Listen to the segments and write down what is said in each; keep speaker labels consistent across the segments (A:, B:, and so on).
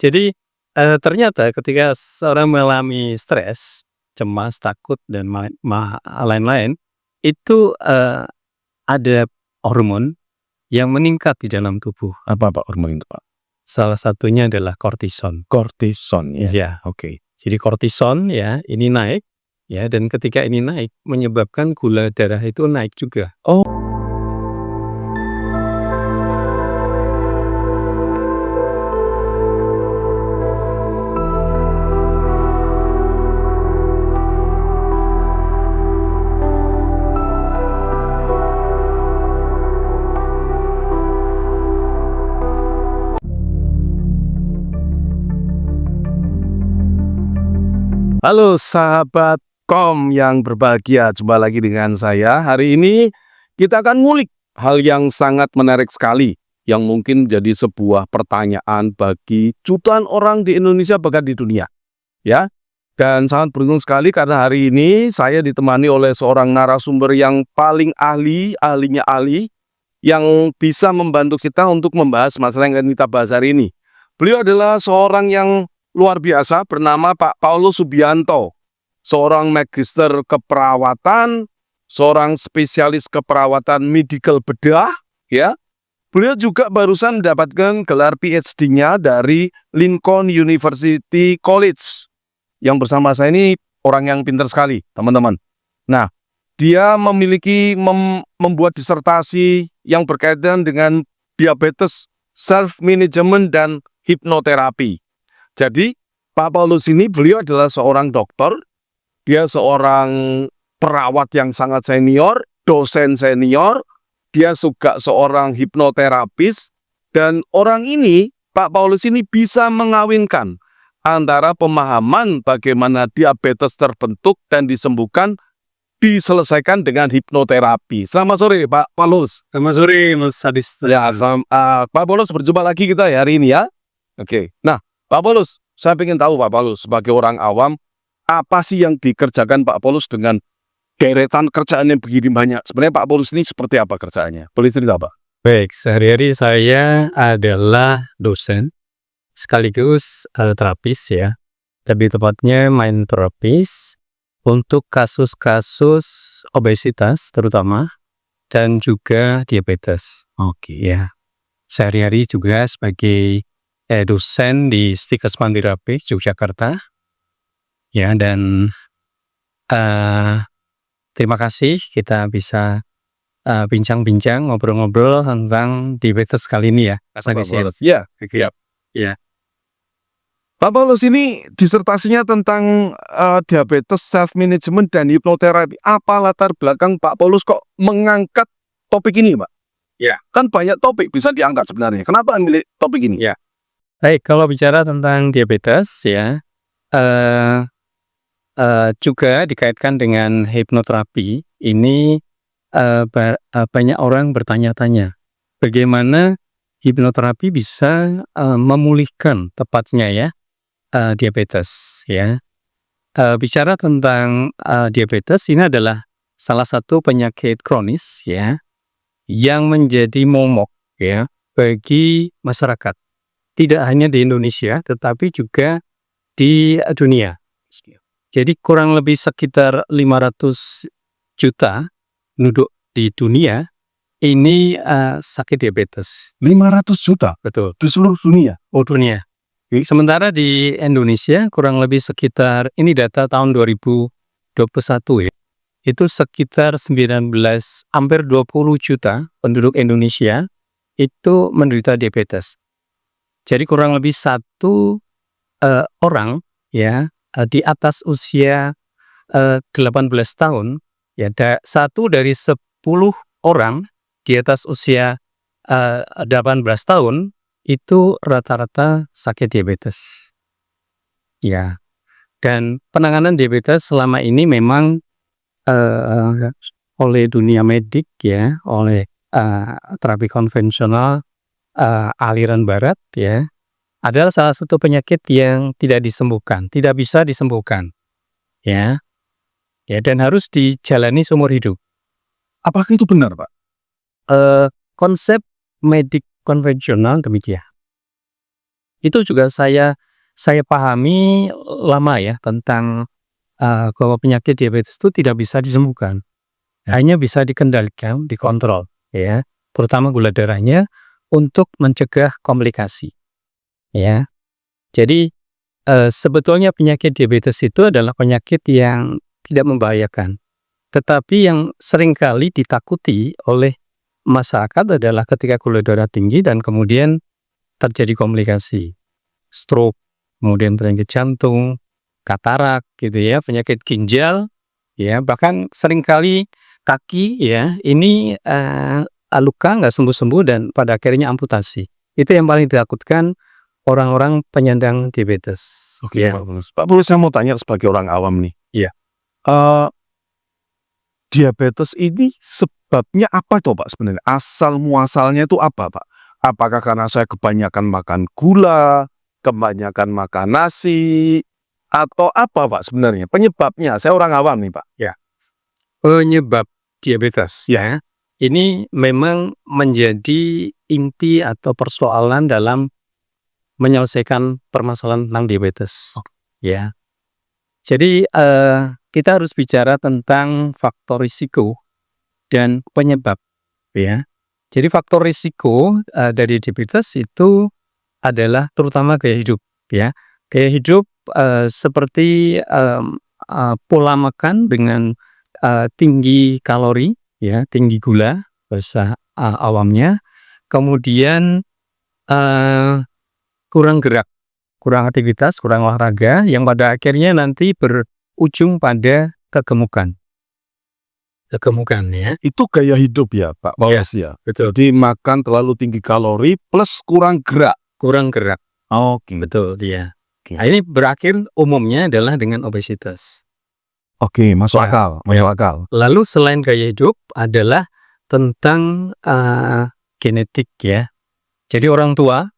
A: Jadi, ternyata ketika seorang mengalami stres, cemas, takut, dan lain-lain, itu, ada hormon yang meningkat di dalam tubuh.
B: Apa Pak hormon itu Pak?
A: Salah satunya adalah kortison.
B: Kortison ya?
A: Iya.
B: Oke.
A: Jadi kortison ya, ini naik, ya, dan ketika ini naik menyebabkan gula darah itu naik juga.
B: Oh. Halo sahabat Kom yang berbahagia, jumpa lagi dengan saya. Hari ini kita akan ngulik hal yang sangat menarik sekali, yang mungkin jadi sebuah pertanyaan bagi jutaan orang di Indonesia bahkan di dunia. Ya, dan sangat beruntung sekali karena hari ini saya ditemani oleh seorang narasumber yang paling ahlinya ahli, yang bisa membantu kita untuk membahas masalah yang akan kita bahas hari ini. Beliau adalah seorang yang luar biasa bernama Pak Paulus Subianto, seorang magister keperawatan, seorang spesialis keperawatan medical bedah, ya. Beliau juga barusan mendapatkan gelar PhD-nya dari Lincoln University College. Yang bersama saya ini orang yang pintar sekali, teman-teman. Nah, dia membuat disertasi yang berkaitan dengan diabetes, self-management, dan hipnoterapi. Jadi, Pak Paulus ini beliau adalah seorang dokter, dia seorang perawat yang sangat senior, dosen senior, dia juga seorang hipnoterapis, dan orang ini, Pak Paulus ini bisa mengawinkan antara pemahaman bagaimana diabetes terbentuk dan disembuhkan, diselesaikan dengan hipnoterapi. Selamat sore Pak Paulus.
A: Selamat sore Mas Hadis.
B: Ya, Pak Paulus, berjumpa lagi kita hari ini ya. Oke, nah Pak Paulus, saya ingin tahu Pak Paulus, sebagai orang awam, apa sih yang dikerjakan Pak Paulus dengan deretan kerjaan yang begini banyak? Sebenarnya Pak Paulus ini seperti apa kerjaannya? Boleh cerita Pak?
A: Baik, sehari-hari saya adalah dosen, sekaligus terapis ya. Lebih tepatnya mind terapis untuk kasus-kasus obesitas terutama, dan juga diabetes.
B: Oke.
A: Ya, sehari-hari juga sebagai dosen di Stikes Mandirape, Yogyakarta. Ya, dan terima kasih kita bisa bincang-bincang, ngobrol-ngobrol tentang diabetes kali ini ya.
B: Iya, siap.
A: Ya.
B: Pak Paulus ini disertasinya tentang diabetes, self-management, dan hipnoterapi. Apa latar belakang Pak Paulus kok mengangkat topik ini, Pak?
A: Ya.
B: Kan banyak topik bisa diangkat sebenarnya. Kenapa milih topik ini?
A: Ya. Baik, kalau bicara tentang diabetes ya, juga dikaitkan dengan hipnoterapi. Ini banyak orang bertanya-tanya, bagaimana hipnoterapi bisa memulihkan tepatnya ya diabetes ya. Bicara tentang diabetes, ini adalah salah satu penyakit kronis ya, yang menjadi momok ya bagi masyarakat. Tidak hanya di Indonesia, tetapi juga di dunia. Jadi kurang lebih sekitar 500 juta penduduk di dunia ini sakit diabetes.
B: 500 juta?
A: Betul.
B: Di seluruh dunia?
A: Oh, dunia. Sementara di Indonesia kurang lebih sekitar, ini data tahun 2021 ya, itu sekitar hampir 20 juta penduduk Indonesia itu menderita diabetes. Jadi kurang lebih satu orang ya di atas usia 18 tahun ya, satu dari 10 orang di atas usia 18 tahun itu rata-rata sakit diabetes. Ya. Dan penanganan diabetes selama ini memang oleh dunia medik ya, oleh terapi konvensional aliran barat ya, adalah salah satu penyakit yang tidak disembuhkan, tidak bisa disembuhkan ya. Ya, dan harus dijalani seumur hidup.
B: Apakah itu benar, Pak?
A: Konsep medik konvensional demikian. Itu juga saya pahami lama ya tentang bahwa penyakit diabetes itu tidak bisa disembuhkan, hanya bisa dikendalikan, dikontrol, ya, terutama gula darahnya untuk mencegah komplikasi, ya. Jadi sebetulnya penyakit diabetes itu adalah penyakit yang tidak membahayakan, tetapi yang seringkali ditakuti oleh masyarakat adalah ketika gula darah tinggi dan kemudian terjadi komplikasi, stroke, kemudian penyakit jantung, katarak gitu ya, penyakit ginjal, ya, bahkan seringkali kaki ya, ini luka nggak sembuh-sembuh dan pada akhirnya amputasi. Itu yang paling ditakutkan orang-orang penyandang diabetes.
B: Oke,
A: Ya.
B: Pak Bulus. Pak Bulus, saya mau tanya sebagai orang awam nih.
A: Iya.
B: Eh, diabetes ini sebabnya apa tuh Pak sebenarnya? Asal muasalnya itu apa Pak? Apakah karena saya kebanyakan makan gula, kebanyakan makan nasi, atau apa Pak sebenarnya? Penyebabnya, saya orang awam nih Pak.
A: Ya. Penyebab diabetes ya, ini memang menjadi inti atau persoalan dalam menyelesaikan permasalahan tentang diabetes. Ya. Jadi kita harus bicara tentang faktor risiko dan penyebab ya. Jadi faktor risiko dari diabetes itu adalah terutama gaya hidup ya. Gaya hidup seperti pola makan dengan tinggi kalori ya, tinggi gula bahasa awamnya. Kemudian kurang gerak, kurang aktivitas, kurang olahraga yang pada akhirnya nanti berujung pada kegemukan. Kegemukan ya.
B: Itu gaya hidup ya Pak Paulus ya.
A: Betul.
B: Jadi makan terlalu tinggi kalori plus kurang gerak.
A: Kurang gerak.
B: Oke.
A: Betul, ya.
B: Oke.
A: Nah, ini berakhir umumnya adalah dengan obesitas.
B: Oke, masuk
A: Ya.
B: akal, masuk akal.
A: Lalu selain gaya hidup adalah tentang genetik ya. Jadi orang tua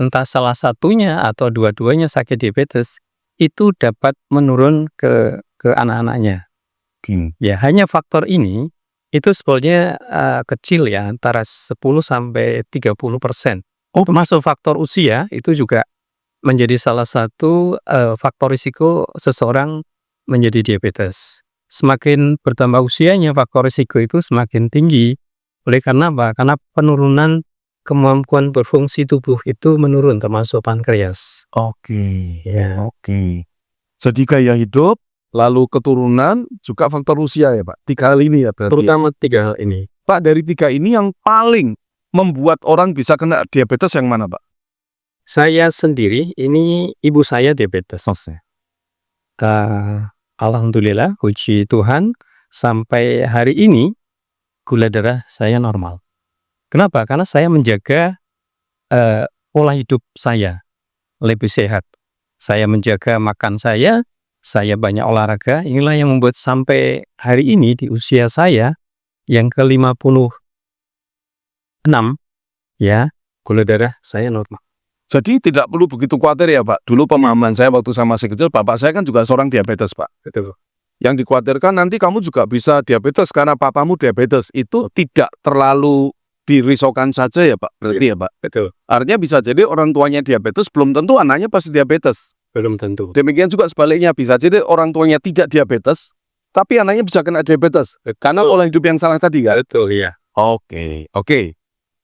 A: entah salah satunya atau dua-duanya sakit diabetes itu dapat menurun ke anak-anaknya. Ya, hanya faktor ini itu sebetulnya kecil ya, antara 10-30%. Termasuk faktor usia itu juga menjadi salah satu faktor risiko seseorang menjadi diabetes. Semakin bertambah usianya, faktor risiko itu semakin tinggi. Oleh karena apa? Karena penurunan kemampuan berfungsi tubuh itu menurun, termasuk pankreas.
B: Oke.
A: Ya.
B: Oke. Jadi gaya hidup, lalu keturunan, juga faktor usia ya Pak. 3 hal ini ya berarti.
A: Terutama 3 hal ini.
B: Pak, dari 3 ini yang paling membuat orang bisa kena diabetes yang mana Pak?
A: Saya sendiri, ini ibu saya diabetes. Alhamdulillah, puji Tuhan, sampai hari ini gula darah saya normal. Kenapa? Karena saya menjaga pola hidup saya lebih sehat. Saya menjaga makan saya banyak olahraga. Inilah yang membuat sampai hari ini di usia saya yang ke-56 ya, gula darah saya normal.
B: Jadi tidak perlu begitu khawatir ya Pak. Dulu pemahaman saya waktu saya masih kecil, bapak saya kan juga seorang diabetes Pak.
A: Betul.
B: Yang dikhawatirkan nanti kamu juga bisa diabetes karena papamu diabetes. Itu tidak terlalu dirisaukan saja ya Pak. Berarti ya Pak.
A: Betul.
B: Artinya bisa jadi orang tuanya diabetes, belum tentu anaknya pasti diabetes.
A: Belum tentu.
B: Demikian juga sebaliknya, bisa jadi orang tuanya tidak diabetes, tapi anaknya bisa kena diabetes. Karena pola hidup yang salah tadi kan?
A: Betul, ya.
B: Oke.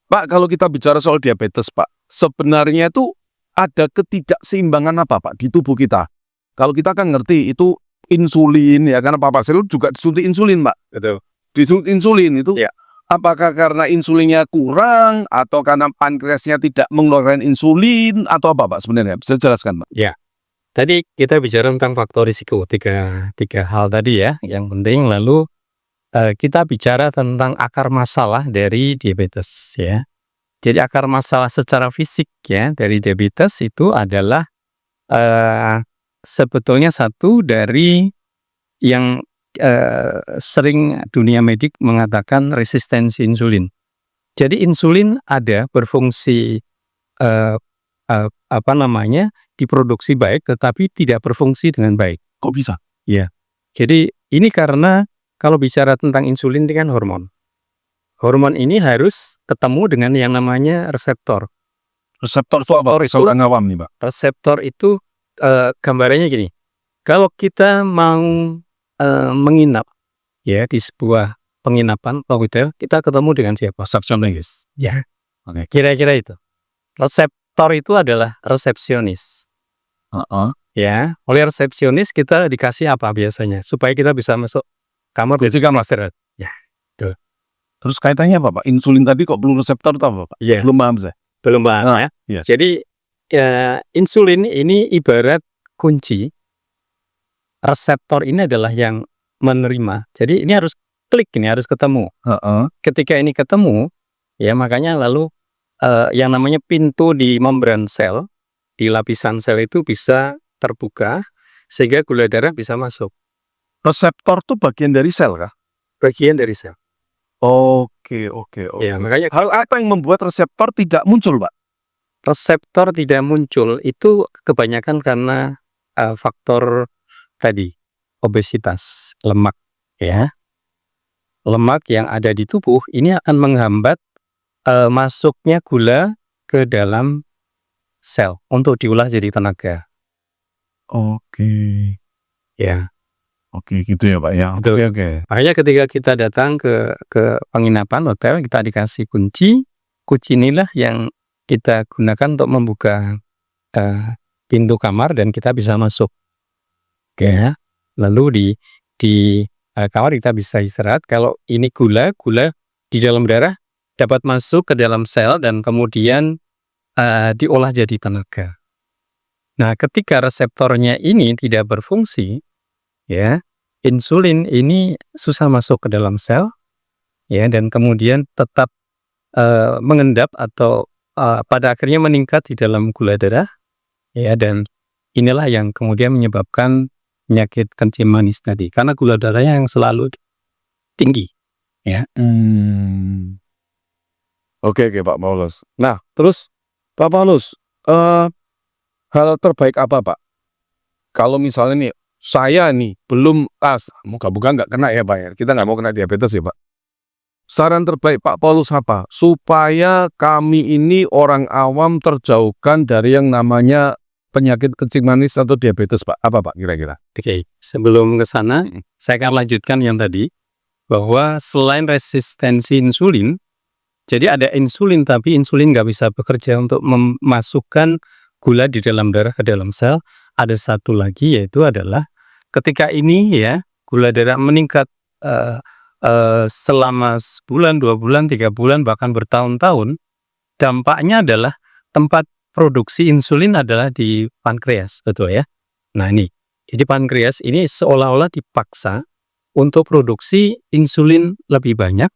B: Pak, kalau kita bicara soal diabetes Pak, sebenarnya itu ada ketidakseimbangan apa Pak di tubuh kita? Kalau kita kan ngerti itu insulin ya, karena papa saya juga disuntik insulin Pak.
A: Betul.
B: Disuntik insulin itu
A: Ya.
B: apakah karena insulinnya kurang atau karena pankreasnya tidak mengeluarkan insulin atau apa Pak sebenarnya? Bisa jelaskan Pak?
A: Ya. Tadi kita bicara tentang faktor risiko, tiga hal tadi ya, yang penting. Lalu kita bicara tentang akar masalah dari diabetes ya. Jadi akar masalah secara fisik ya dari diabetes itu adalah sebetulnya satu dari yang sering dunia medik mengatakan resistensi insulin. Jadi insulin ada berfungsi diproduksi baik, tetapi tidak berfungsi dengan baik.
B: Kok bisa?
A: Ya. Jadi ini karena kalau bicara tentang insulin ini kan hormon. Hormon ini harus ketemu dengan yang namanya reseptor.
B: Reseptor itu apa?
A: Reseptor itu-
B: Orang awam nih, Pak.
A: Reseptor itu gambarannya gini. Kalau kita mau menginap ya di sebuah penginapan atau hotel, kita ketemu dengan siapa?
B: Resepsionis.
A: Ya,
B: Oke.
A: kira-kira itu. Reseptor itu adalah resepsionis.
B: Heeh.
A: Ya, oleh resepsionis kita dikasih apa biasanya supaya kita bisa masuk kamar
B: Jadi kamar.
A: istirahat. Ya,
B: Terus kaitannya apa, Pak? Insulin tadi kok belum reseptor itu apa, Pak?
A: Iya.
B: Belum paham saya.
A: belum paham
B: Ah,
A: ya.
B: iya.
A: Jadi insulin ini ibarat kunci. Reseptor ini adalah yang menerima. Jadi ini harus klik, ini harus ketemu.
B: Heeh.
A: Ketika ini ketemu, ya makanya lalu yang namanya pintu di membran sel, di lapisan sel itu bisa terbuka sehingga gula darah bisa masuk.
B: Reseptor tuh bagian dari sel kah?
A: Bagian dari sel.
B: Oke.
A: Ya, makanya
B: Hal apa yang membuat reseptor tidak muncul, Pak?
A: reseptor tidak muncul itu kebanyakan karena faktor tadi obesitas, lemak ya. Lemak yang ada di tubuh ini akan menghambat masuknya gula ke dalam sel untuk diolah jadi tenaga.
B: Oke.
A: Ya,
B: Oke, gitu ya, Pak, ya.
A: Betul.
B: Oke.
A: makanya ketika kita datang ke penginapan hotel, kita dikasih kunci. Kunci inilah yang kita gunakan untuk membuka pintu kamar dan kita bisa masuk. Oke, ya. Lalu di kamar kita bisa istirahat. Kalau ini gula di dalam darah dapat masuk ke dalam sel dan kemudian diolah jadi tenaga. Nah, ketika reseptornya ini tidak berfungsi, ya, insulin ini susah masuk ke dalam sel, ya, dan kemudian tetap mengendap atau pada akhirnya meningkat di dalam gula darah, ya, dan inilah yang kemudian menyebabkan penyakit kencing manis tadi, karena gula darahnya yang selalu tinggi.
B: Oke, Pak Paulus. Nah, terus Pak Paulus, hal terbaik apa, Pak? Kalau misalnya nih, saya nih belum moga-moga nggak kena ya, Pak, ya. Kita nggak mau kena diabetes ya, Pak. Saran terbaik Pak Paulus apa? Supaya kami ini orang awam terjauhkan dari yang namanya penyakit kencing manis atau diabetes, Pak. Apa, Pak, kira-kira?
A: Oke, sebelum ke sana, saya akan lanjutkan yang tadi, bahwa selain resistensi insulin, jadi ada insulin tapi insulin nggak bisa bekerja untuk memasukkan gula di dalam darah ke dalam sel. Ada satu lagi yaitu adalah ketika ini ya gula darah meningkat selama sebulan, 2 bulan, 3 bulan, bahkan bertahun-tahun, dampaknya adalah tempat produksi insulin adalah di pankreas, betul ya? Nah ini, jadi pankreas ini seolah-olah dipaksa untuk produksi insulin lebih banyak,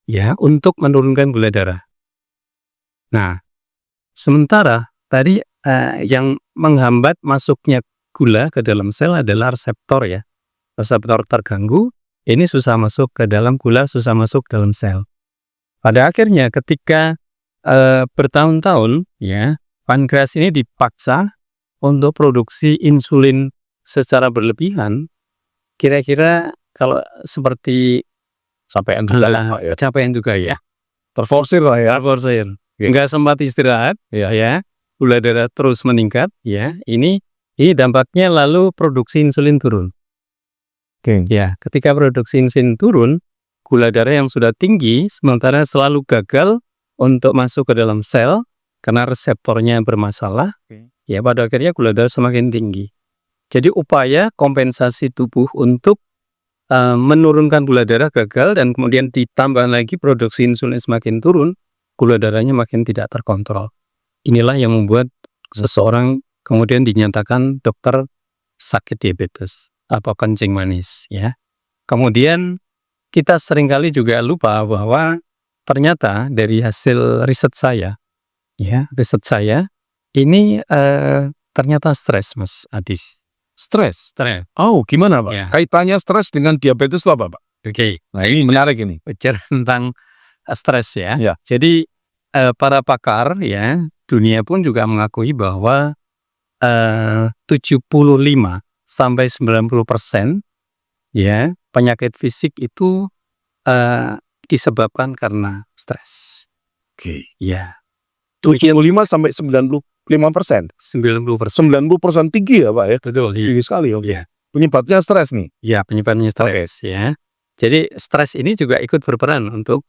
A: ya, untuk menurunkan gula darah. Nah, sementara tadi yang menghambat masuknya gula ke dalam sel adalah reseptor ya. Reseptor terganggu, ini susah masuk ke dalam gula, susah masuk dalam sel. Pada akhirnya ketika bertahun-tahun ya, pankreas ini dipaksa untuk produksi insulin secara berlebihan. Kira-kira kalau seperti
B: Capaian
A: capaian juga ya.
B: Terforsir lah ya.
A: Terforsir. Nggak sempat istirahat, ya. Gula darah terus meningkat, ya. Ini dampaknya lalu produksi insulin turun.
B: Oke.
A: Ya, ketika produksi insulin turun, gula darah yang sudah tinggi sementara selalu gagal untuk masuk ke dalam sel karena reseptornya bermasalah. Ya, pada akhirnya gula darah semakin tinggi. Jadi upaya kompensasi tubuh untuk menurunkan gula darah gagal dan kemudian ditambah lagi produksi insulin semakin turun, gula darahnya makin tidak terkontrol. Inilah yang membuat seseorang kemudian dinyatakan dokter sakit diabetes atau kencing manis ya. Kemudian kita seringkali juga lupa bahwa ternyata dari hasil riset saya ini ternyata stres, Mas Adis.
B: Stres. Oh, gimana, Pak?
A: Ya.
B: Kaitannya stres dengan diabetes itu apa, Pak?
A: Oke.
B: Nah, ini menarik ini.
A: Bicara tentang stres ya.
B: Ya.
A: Jadi para pakar ya dunia pun juga mengakui bahwa 75 sampai 90% ya penyakit fisik itu disebabkan karena stres.
B: Oke.
A: Ya.
B: 75 sampai 95%.
A: 90%.
B: 90% tinggi ya Pak ya?
A: Betul, iya.
B: Tinggi sekali, oke.
A: Iya.
B: Penyebabnya stres nih?
A: Ya, penyebabnya stres ya. Jadi stres ini juga ikut berperan untuk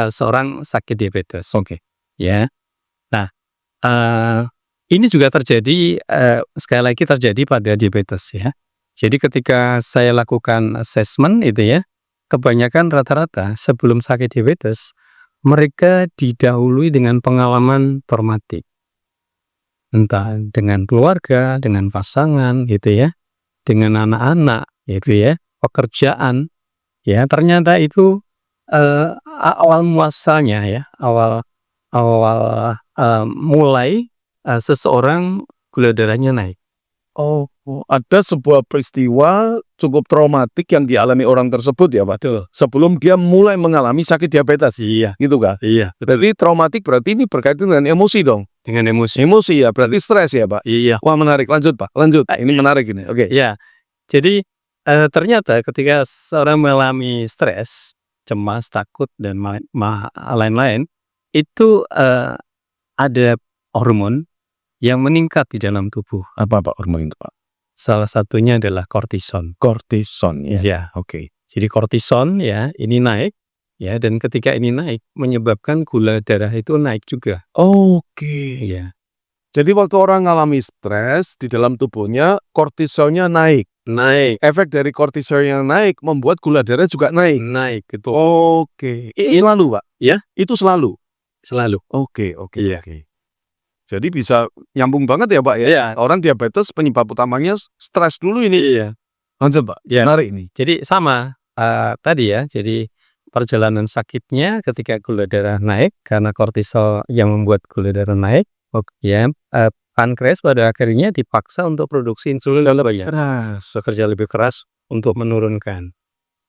A: seorang sakit diabetes.
B: Oke.
A: Ya. Nah, ini juga terjadi, sekali lagi terjadi pada diabetes ya. Jadi ketika saya lakukan assessment itu ya, kebanyakan rata-rata sebelum sakit diabetes, mereka didahului dengan pengalaman traumatik. Entah dengan keluarga, dengan pasangan gitu ya, dengan anak-anak gitu ya, pekerjaan ya, ternyata itu awal muasalnya ya, awal mulai seseorang gula darahnya naik.
B: Oh, ada sebuah peristiwa cukup traumatik yang dialami orang tersebut ya Pak?
A: Betul.
B: Sebelum dia mulai mengalami sakit diabetes?
A: Iya.
B: Gitu Kak?
A: Iya.
B: Berarti traumatik berarti ini berkaitan dengan emosi dong?
A: Dengan emosi.
B: Emosi ya, berarti stres ya Pak?
A: Iya.
B: Wah menarik, lanjut Pak, lanjut. Ini menarik ini, oke.
A: Ya, jadi ternyata ketika seorang mengalami stres, cemas, takut, dan lain-lain, itu ada hormon yang meningkat di dalam tubuh.
B: Apa Pak hormon itu Pak?
A: Salah satunya adalah kortison.
B: Kortison ya?
A: Ya,
B: Oke.
A: jadi kortison ya, ini naik ya, dan ketika ini naik menyebabkan gula darah itu naik juga.
B: Oke.
A: Ya.
B: Jadi waktu orang ngalami stres di dalam tubuhnya, kortisolnya naik.
A: Naik.
B: Efek dari kortisol yang naik membuat gula darah juga naik.
A: Naik gitu.
B: Oke. Ini selalu Pak?
A: Ya.
B: Itu selalu?
A: Selalu.
B: Oke.
A: Iya.
B: Oke. Jadi bisa nyambung banget ya Pak ya?
A: Iya.
B: Orang diabetes penyebab utamanya stres dulu ini.
A: Iya.
B: Lanjut Pak,
A: Ya.
B: menarik ini.
A: Jadi sama tadi ya, jadi perjalanan sakitnya ketika gula darah naik karena kortisol yang membuat gula darah naik, ya, pankreas pada akhirnya dipaksa untuk produksi insulin lebih keras, bekerja lebih keras untuk menurunkan.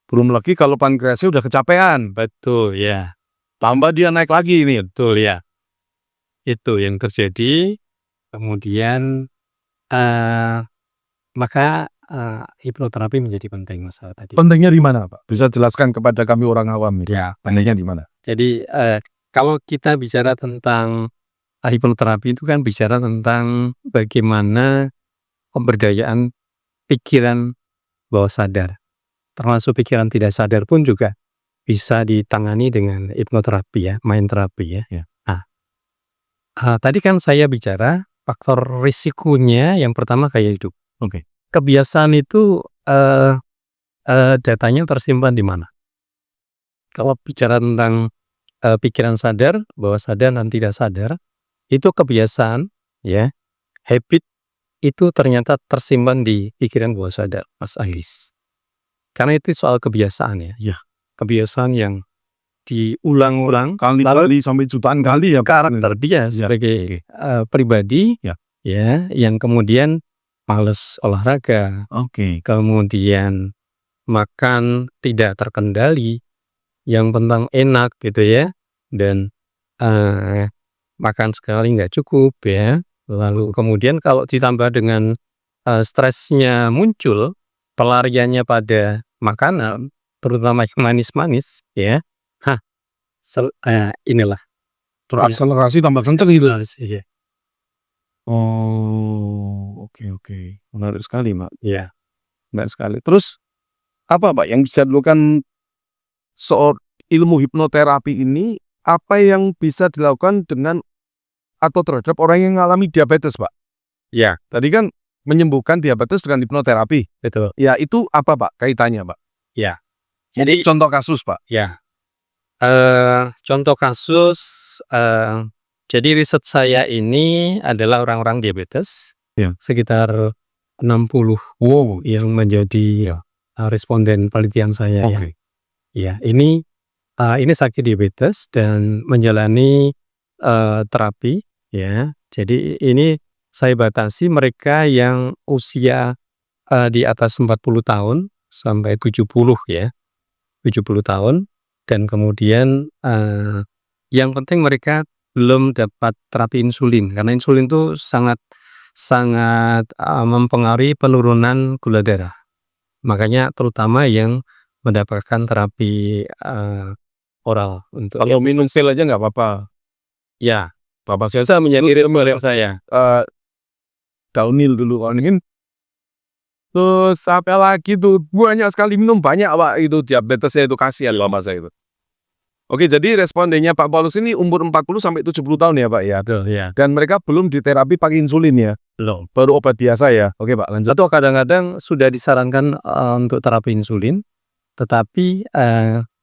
B: Belum lagi kalau pankreasnya udah kecapean.
A: Betul ya.
B: Tambah dia naik lagi ini.
A: Betul ya. Itu yang terjadi. Kemudian maka hipnoterapi menjadi penting masalah tadi.
B: Pentingnya di mana Pak? Bisa jelaskan kepada kami orang awam ini.
A: Ya,
B: pentingnya di mana?
A: Jadi kalau kita bicara tentang hipnoterapi itu kan bicara tentang bagaimana pemberdayaan pikiran bawah sadar. Termasuk pikiran tidak sadar pun juga bisa ditangani dengan hipnoterapi ya, mind terapi ya. Nah, tadi kan saya bicara faktor risikonya yang pertama gaya hidup.
B: Oke.
A: Kebiasaan itu datanya tersimpan di mana? Kalau bicara tentang pikiran sadar, bawah sadar dan tidak sadar, itu kebiasaan ya, habit itu ternyata tersimpan di pikiran bawah sadar, Mas Agis. Karena itu soal kebiasaan ya.
B: Iya.
A: Kebiasaan yang diulang-ulang
B: Kali sampai jutaan kali ya
A: karakter dia sebagai pribadi ya, yang kemudian males olahraga, kemudian makan tidak terkendali, yang penting enak gitu ya, dan makan sekali nggak cukup ya. Lalu kemudian kalau ditambah dengan stresnya muncul, pelariannya pada makanan, terutama yang manis-manis ya, inilah
B: terakselerasi tambah kenceng gitu.
A: Iya.
B: Oh, oke. Menarik sekali Pak.
A: Iya.
B: Menarik sekali. Terus apa Pak yang bisa dilakukan soal ilmu hipnoterapi ini, apa yang bisa dilakukan dengan atau terhadap orang yang mengalami diabetes Pak?
A: Ya.
B: Tadi kan menyembuhkan diabetes dengan hipnoterapi.
A: Betul.
B: Ya, itu apa Pak kaitannya Pak?
A: Ya. Jadi
B: contoh kasus Pak.
A: Ya. Contoh kasus, jadi riset saya ini adalah orang-orang diabetes, sekitar 60 yang menjadi responden penelitian saya. Ya, ini sakit diabetes dan menjalani terapi ya. Jadi ini saya batasi mereka yang usia di atas 40 tahun sampai 70 ya, 70 tahun. Dan kemudian yang penting mereka belum dapat terapi insulin, karena insulin itu sangat mempengaruhi penurunan gula darah. Makanya terutama yang mendapatkan terapi oral untuk
B: kalau minum pil aja nggak apa-apa.
A: Ya,
B: Bapak saya
A: Bisa menjadi role saya.
B: downhill dulu kan. Terus apa lagi tuh? Banyak sekali minum banyak Pak itu diabetesnya itu kasihan Bapak saya itu. Oke, jadi respondennya Pak Paulus ini umur 40 sampai 70 tahun ya Pak ya.
A: Betul, ya.
B: Dan mereka belum diterapi pakai insulin ya.
A: Belum.
B: Baru obat biasa ya. Oke Pak, lanjut.
A: Atau kadang-kadang sudah disarankan untuk terapi insulin, tetapi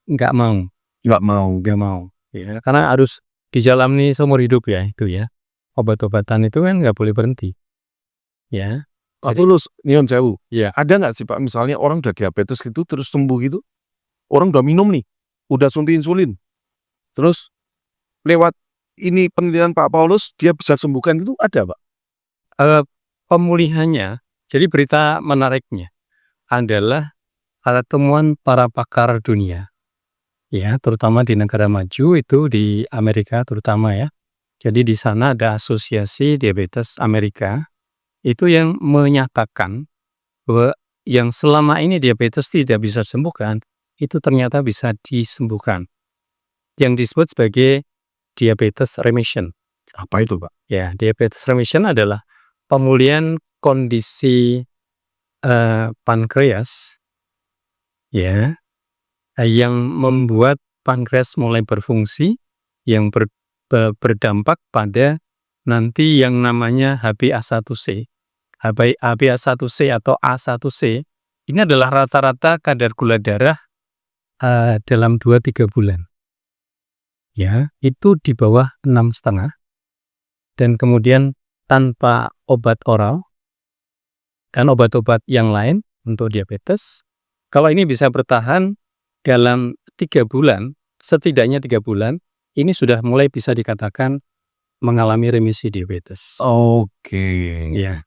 A: nggak mau.
B: Nggak mau.
A: Nggak mau. Ya, karena harus dijalani seumur hidup ya itu ya. Obat-obatan itu kan nggak boleh berhenti. Ya.
B: Pak Paulus, Nyon Sewu.
A: Ya.
B: Ada nggak sih Pak, misalnya orang udah diabetes gitu terus sembuh gitu? Orang udah minum nih, udah suntik insulin. Terus lewat ini penelitian Pak Paulus, dia bisa sembuhkan itu ada Pak?
A: Pemulihannya, jadi berita menariknya adalah ada temuan para pakar dunia, ya, terutama di negara maju itu di Amerika terutama ya. Jadi di sana ada Asosiasi Diabetes Amerika itu yang menyatakan bahwa yang selama ini diabetes tidak bisa disembuhkan itu ternyata bisa disembuhkan. Yang disebut sebagai diabetes remission.
B: Apa itu Pak?
A: Ya, diabetes remission adalah pemulihan kondisi pankreas ya, yang membuat pankreas mulai berfungsi yang berdampak pada nanti yang namanya HbA1c. HbA1c atau A1c ini adalah rata-rata kadar gula darah dalam 2-3 bulan. Ya, itu di bawah 6,5 dan kemudian tanpa obat oral kan obat-obat yang lain untuk diabetes. Kalau ini bisa bertahan dalam 3 bulan, setidaknya 3 bulan, ini sudah mulai bisa dikatakan mengalami remisi diabetes.
B: Oke.
A: Ya.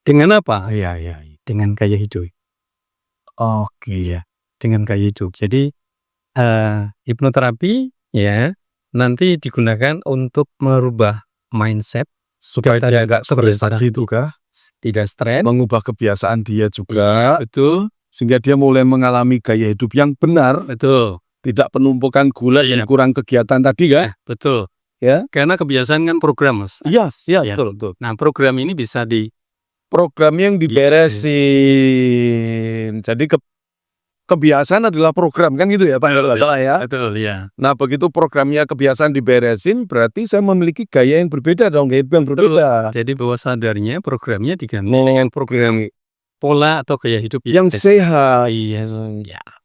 A: Dengan apa?
B: Ya.
A: Dengan gaya hidup.
B: Oke.
A: Ya, dengan gaya hidup. Jadi hipnoterapi ya nanti digunakan untuk merubah mindset
B: Supaya dia nggak stres
A: kebiasaan
B: gitu kah?
A: tidak stres.
B: Mengubah kebiasaan dia juga,
A: Betul,
B: sehingga dia mulai mengalami gaya hidup yang benar,
A: betul.
B: tidak penumpukan gula dan
A: Iya.
B: kurang kegiatan tadi kan?
A: Betul.
B: Ya.
A: Karena kebiasaan kan program, Mas.
B: Iya,
A: Ya.
B: betul.
A: Nah, program ini bisa
B: Program yang diberesin. Jadi kebiasaan adalah program kan gitu ya Pak? Kalau nggak salah ya.
A: Betul, ya.
B: Nah begitu programnya kebiasaan diberesin, berarti saya memiliki gaya yang berbeda dong, gaya hidup yang berbeda.
A: Jadi bawah sadarnya programnya diganti dengan program pola atau gaya hidup
B: Yang sehat.
A: Iya.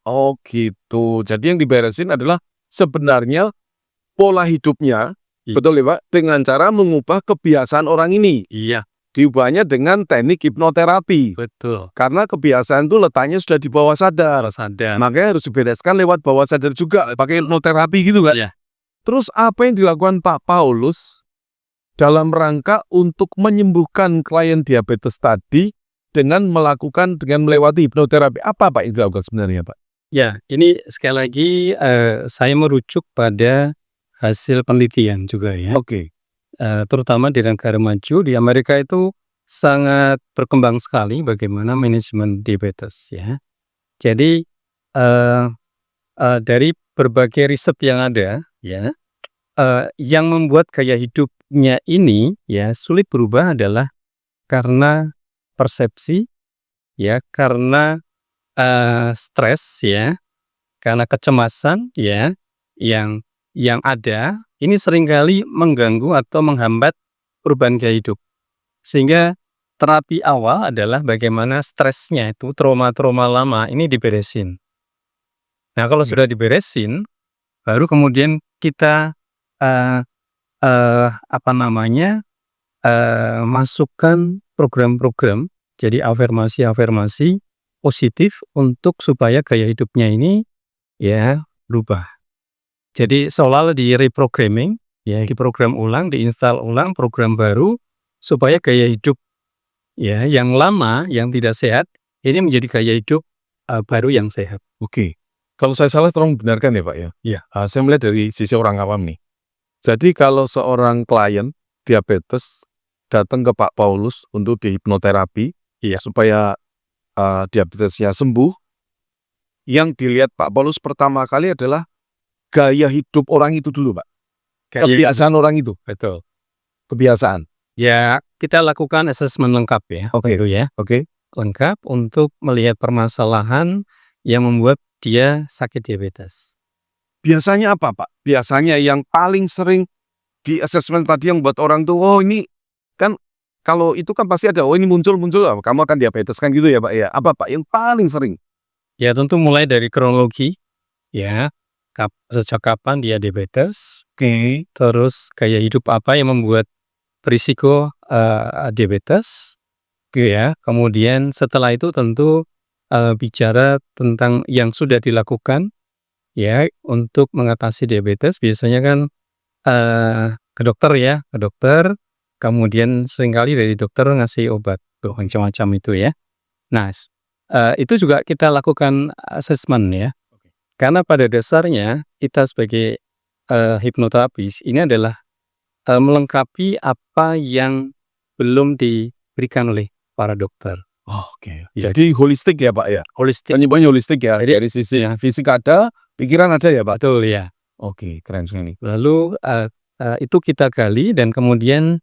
B: Oh gitu. Jadi yang diberesin adalah sebenarnya pola hidupnya, betul ya Pak? Dengan cara mengubah kebiasaan orang ini.
A: Iya.
B: Diubahnya dengan teknik hipnoterapi.
A: Betul.
B: Karena kebiasaan itu letaknya sudah di bawah sadar. Makanya harus dibereskan lewat bawah sadar juga, pakai hipnoterapi gitu kan.
A: Iya.
B: Terus apa yang dilakukan Pak Paulus dalam rangka untuk menyembuhkan klien diabetes tadi dengan melewati hipnoterapi? Apa Pak yang dilakukan sebenarnya Pak?
A: Ya, ini sekali lagi saya merujuk pada hasil penelitian juga ya.
B: Oke.
A: Terutama di negara maju, di Amerika itu sangat berkembang sekali bagaimana manajemen diabetes ya. Jadi dari berbagai riset yang ada ya, yang membuat gaya hidupnya ini ya sulit berubah adalah karena persepsi ya, karena stres ya, karena kecemasan ya yang ada ini seringkali mengganggu atau menghambat perubahan gaya hidup. Sehingga terapi awal adalah bagaimana stresnya itu, trauma-trauma lama ini diberesin. Nah, kalau sudah diberesin, baru kemudian kita masukkan program-program, jadi afirmasi-afirmasi positif untuk supaya gaya hidupnya ini ya berubah. Jadi seolah-olah di reprogramming, ya diprogram ulang, diinstal ulang program baru supaya gaya hidup ya yang lama, yang tidak sehat ini menjadi gaya hidup baru yang sehat.
B: Oke. Kalau saya salah tolong benarkan ya Pak ya.
A: Iya.
B: Saya melihat dari sisi orang awam nih. Jadi kalau seorang klien diabetes datang ke Pak Paulus untuk dihipnoterapi supaya diabetesnya sembuh, yang dilihat Pak Paulus pertama kali adalah gaya hidup orang itu dulu Pak. kebiasaan orang itu.
A: Betul.
B: Kebiasaan.
A: Ya, kita lakukan asesmen lengkap ya.
B: Oke.
A: Itu ya.
B: Oke.
A: Lengkap untuk melihat permasalahan yang membuat dia sakit diabetes.
B: Biasanya apa, Pak? Biasanya yang paling sering di asesmen tadi yang buat orang tuh, oh ini kan kalau itu kan pasti ada, oh ini muncul, kamu akan diabetes kan gitu ya Pak ya. Apa Pak yang paling sering?
A: Ya tentu mulai dari kronologi, ya, sejak kapan dia diabetes, terus gaya hidup apa yang membuat berisiko diabetes, ya. Kemudian setelah itu tentu bicara tentang yang sudah dilakukan, ya, untuk mengatasi diabetes. Biasanya kan ke dokter ya, ke dokter, kemudian seringkali dari dokter ngasih obat tuh macam-macam itu ya. Nah, itu juga kita lakukan asesmen ya. Karena pada dasarnya kita sebagai hipnoterapis ini adalah melengkapi apa yang belum diberikan oleh para dokter.
B: Oke. Jadi holistik ya Pak ya.
A: Holistik.
B: Penyembuhannya holistik ya.
A: Jadi-
B: Dari sisi fisik ada, pikiran ada ya Pak.
A: Betul ya.
B: Oke, keren sekali.
A: Lalu itu kita gali dan kemudian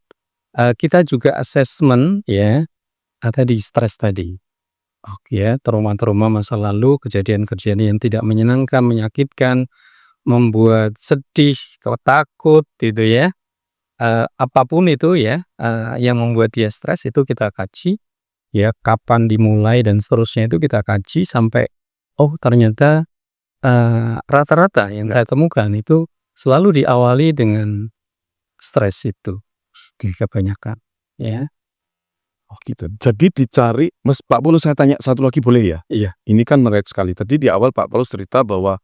A: kita juga asesmen ya tadi stres tadi. Ya, trauma-trauma masa lalu, kejadian-kejadian yang tidak menyenangkan, menyakitkan, membuat sedih, takut gitu ya. Apapun itu ya yang membuat dia stres itu kita kaji ya, kapan dimulai dan seterusnya itu kita kaji sampai oh ternyata rata-rata yang saya temukan itu selalu diawali dengan stres itu kebanyakan ya.
B: Oh gitu. Jadi dicari, Mas Pak Paulus saya tanya satu lagi boleh ya?
A: Iya.
B: Ini kan menarik sekali. Tadi di awal Pak Paulus cerita bahwa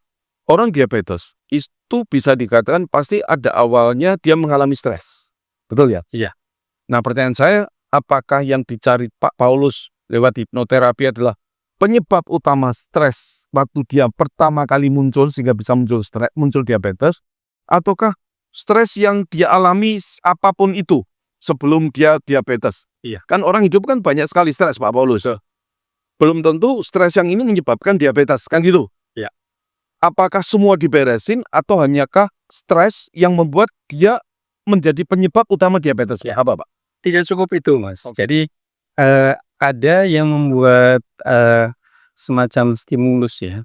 B: orang diabetes itu bisa dikatakan pasti ada awalnya dia mengalami stres. Betul ya?
A: Iya.
B: Nah pertanyaan saya, apakah yang dicari Pak Paulus lewat hipnoterapi adalah penyebab utama stres waktu dia pertama kali muncul sehingga bisa muncul diabetes, ataukah stres yang dia alami apapun itu sebelum dia diabetes?
A: Iya.
B: Kan orang hidup kan banyak sekali stres Pak Paulus. Belum tentu stres yang ini menyebabkan diabetes, kan gitu?
A: Iya.
B: Apakah semua diberesin atau hanyakah stres yang membuat dia menjadi penyebab utama diabetes?
A: Ya.
B: Apa Pak?
A: Tidak cukup itu Mas.
B: Oke.
A: Jadi ada yang membuat semacam stimulus ya,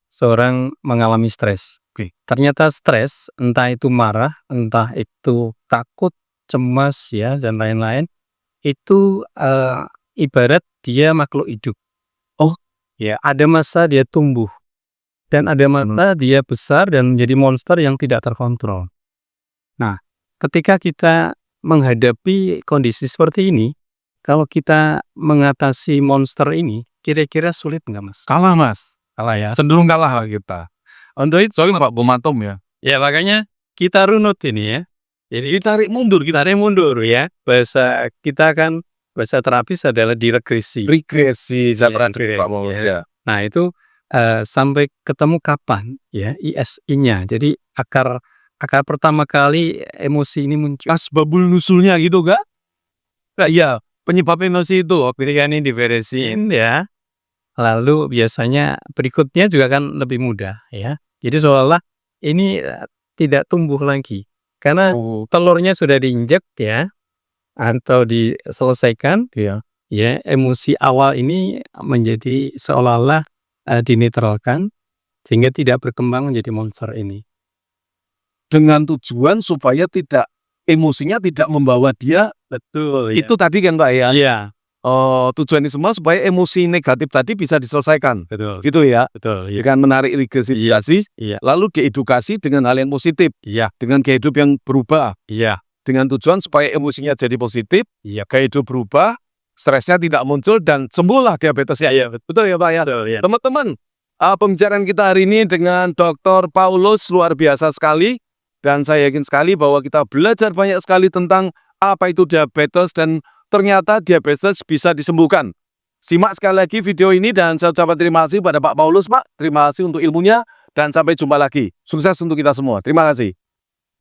A: seorang mengalami stres. Ternyata stres, entah itu marah, entah itu takut, cemas ya dan lain-lain, itu ibarat dia makhluk hidup.
B: Oh.
A: Ya, ada masa dia tumbuh dan ada masa dia besar dan menjadi monster yang tidak terkontrol. Nah, ketika kita menghadapi kondisi seperti ini, kalau kita mengatasi monster ini, kira-kira sulit nggak Mas?
B: Kalah Mas.
A: Kalah ya.
B: Cenderung kalah kita.
A: Untuk itu,
B: Soalnya Pak Bomatom ya.
A: ya makanya kita runut ini ya. Jadi
B: Ditarik mundur kita.
A: tarik mundur ya. Bahasa kita kan, bahasa terapis adalah diregresi.
B: Regresi
A: Ya,
B: Pak Paulus ya.
A: Nah itu sampai ketemu kapan ya ISI-nya. Jadi akar pertama kali emosi ini muncul.
B: Asbabul nusulnya gitu gak?
A: Nah, iya, penyebab emosi itu ketika ini diberesin ya. Lalu biasanya berikutnya juga kan lebih mudah ya. Jadi seolah-olah ini tidak tumbuh lagi. Karena telurnya sudah diinjek ya atau diselesaikan
B: Iya.
A: ya, emosi awal ini menjadi seolah-olah dinetralkan sehingga tidak berkembang menjadi monster ini.
B: Dengan tujuan supaya emosinya tidak membawa dia.
A: Betul.
B: Itu tadi kan Pak ya.
A: Iya,
B: Tujuan ini semua supaya emosi negatif tadi bisa diselesaikan.
A: betul.
B: Gitu ya.
A: Betul. Iya.
B: Dengan menarik regresi,
A: Iya.
B: lalu diedukasi dengan hal yang positif,
A: Iya.
B: dengan gaya hidup yang berubah,
A: Iya.
B: dengan tujuan supaya emosinya jadi positif,
A: Iya.
B: gaya hidup berubah, stresnya tidak muncul dan sembuhlah diabetesnya.
A: Iya,
B: Betul ya Pak ya.
A: betul. Iya.
B: Teman-teman, pembicaraan kita hari ini dengan Dr. Paulus luar biasa sekali, dan saya yakin sekali bahwa kita belajar banyak sekali tentang apa itu diabetes dan ternyata diabetes bisa disembuhkan. Simak sekali lagi video ini dan saya ucapkan terima kasih pada Pak Paulus Pak. Terima kasih untuk ilmunya dan sampai jumpa lagi. Sukses untuk kita semua. Terima kasih.